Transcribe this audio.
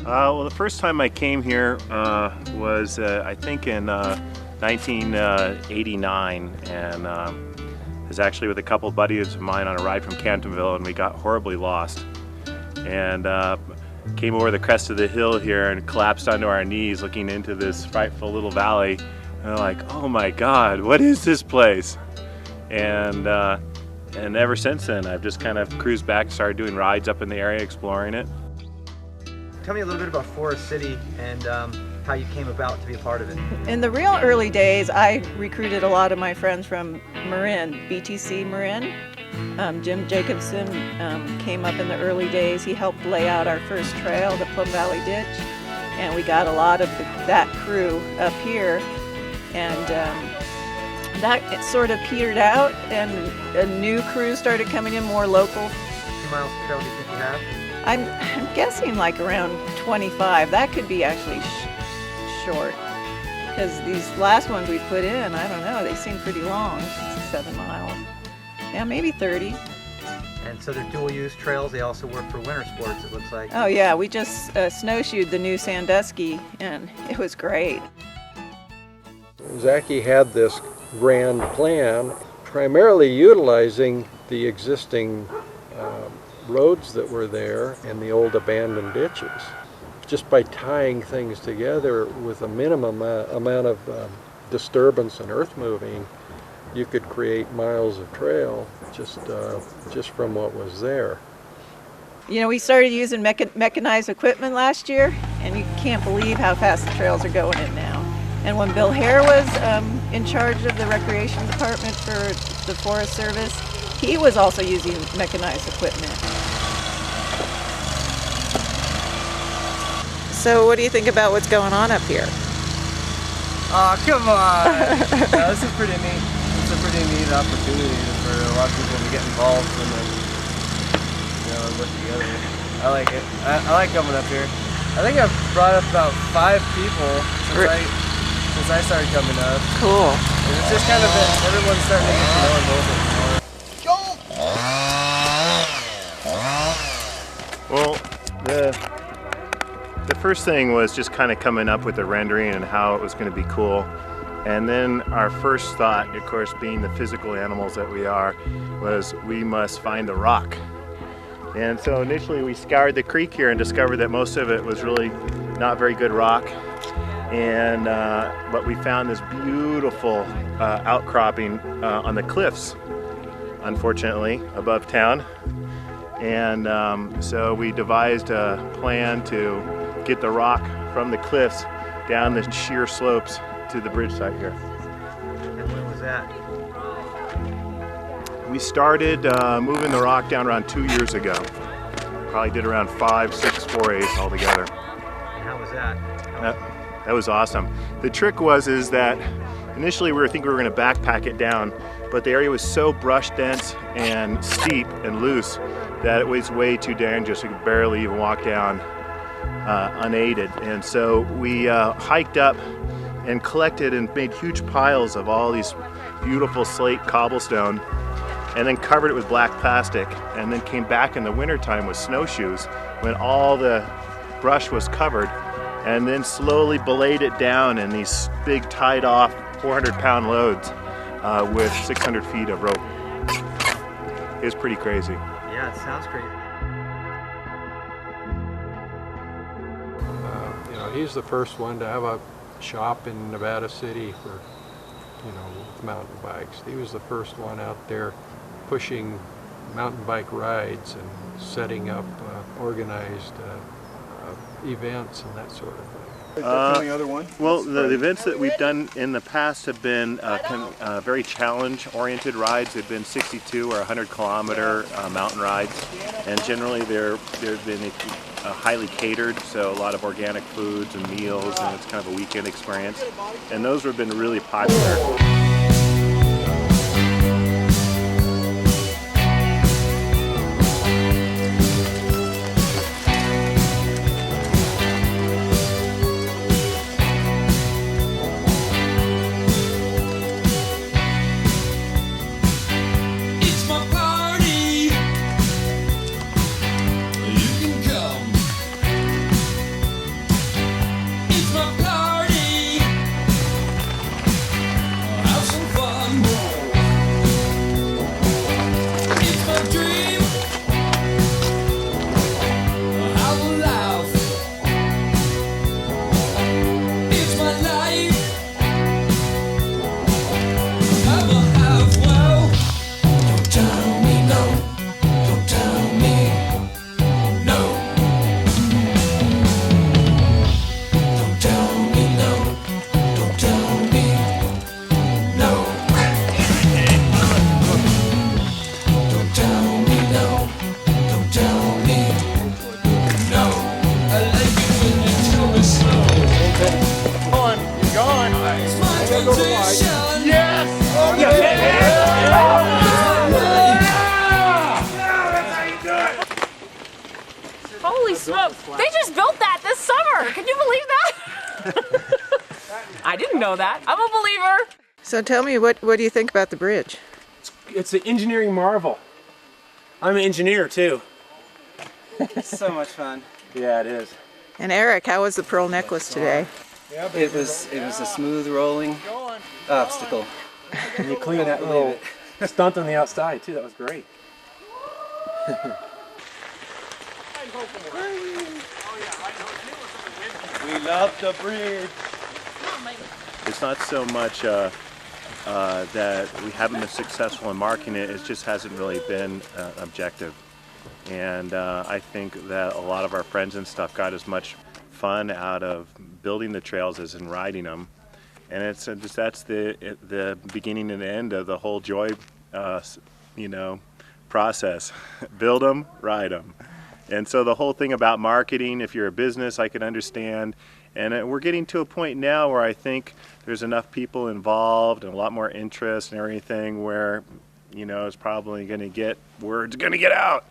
Well, the first time I came here was I think in 1989, and was actually with a couple of buddies of mine on a ride from Cantonville, and we got horribly lost. And came over the crest of the hill here and collapsed onto our knees looking into this frightful little valley. And I'm like, oh my God, what is this place? And ever since then, I've just kind of cruised back, started doing rides up in the area, exploring it. Tell me a little bit about Forest City and how you came about to be a part of it. In the real early days, I recruited a lot of my friends from Marin, BTC Marin. Jim Jacobson came up in the early days. He helped lay out our first trail, the Plum Valley Ditch, and we got a lot of that crew up here. And that sort of petered out, and a new crew started coming in, more local. How many miles of trail do you think you have? I'm guessing like around 25. That could be actually short, because these last ones we put in, I don't know, they seem pretty long, 7 miles. Yeah, maybe 30. And so they're dual use trails. They also work for winter sports, it looks like. Oh yeah, we just snowshoed the new Sandusky, and it was great. Zachi had this grand plan, primarily utilizing the existing roads that were there and the old abandoned ditches. Just by tying things together with a minimum amount of disturbance and earth moving, you could create miles of trail just from what was there. You know, we started using mechanized equipment last year, and you can't believe how fast the trails are going in now. And when Bill Hare was in charge of the recreation department for the Forest Service, he was also using mechanized equipment. So what do you think about what's going on up here? Oh, come on! No, this is pretty neat. It's a pretty neat opportunity for a lot of people to get involved and then, work together. I like it. I like coming up here. I think I've brought up about 5 people since I started coming up. Cool. And it's just kind of everyone's starting to get to know it a little bit more. Well, the first thing was just kind of coming up with the rendering and how it was going to be cool. And then our first thought, of course, being the physical animals that we are, was we must find the rock. And so initially we scoured the creek here and discovered that most of it was really not very good rock. And but we found this beautiful outcropping on the cliffs, unfortunately, above town. And so we devised a plan to get the rock from the cliffs down the sheer slopes to the bridge site here. And when was that? We started moving the rock down around 2 years ago. Probably did around 5, 6 forays altogether. And how was that? That was awesome. The trick was that initially we were thinking we were going to backpack it down, but the area was so brush dense and steep and loose that it was way too dangerous. We could barely even walk down unaided. And so we hiked up and collected and made huge piles of all these beautiful slate cobblestone, and then covered it with black plastic, and then came back in the wintertime with snowshoes when all the brush was covered, and then slowly belayed it down in these big tied off 400-pound loads with 600 feet of rope. It was pretty crazy. Yeah, it sounds crazy. He's the first one to have a shop in Nevada City for, with mountain bikes. He was the first one out there pushing mountain bike rides and setting up organized events and that sort of thing. The other one? Well, the events that we've done in the past have been very challenge-oriented rides. They've been 62 or 100-kilometer mountain rides, and generally they've been highly catered, so a lot of organic foods and meals, and it's kind of a weekend experience. And those have been really popular. Holy smokes! They just built that this summer! Can you believe that? I didn't know that. I'm a believer. So tell me, what do you think about the bridge? It's an engineering marvel. I'm an engineer too. It's so much fun. Yeah, it is. And Eric, how was the pearl necklace today? It was a smooth rolling obstacle. And you clean that little stunt on the outside too. That was great. We love the bridge. It's not so much that we haven't been successful in marketing it, it just hasn't really been objective. And I think that a lot of our friends and stuff got as much fun out of building the trails as in riding them. And it's just that's the beginning and end of the whole joy, process. Build them, ride them. And so the whole thing about marketing, if you're a business, I can understand. And we're getting to a point now where I think there's enough people involved and a lot more interest and everything where, it's probably going to get, word's going to get out.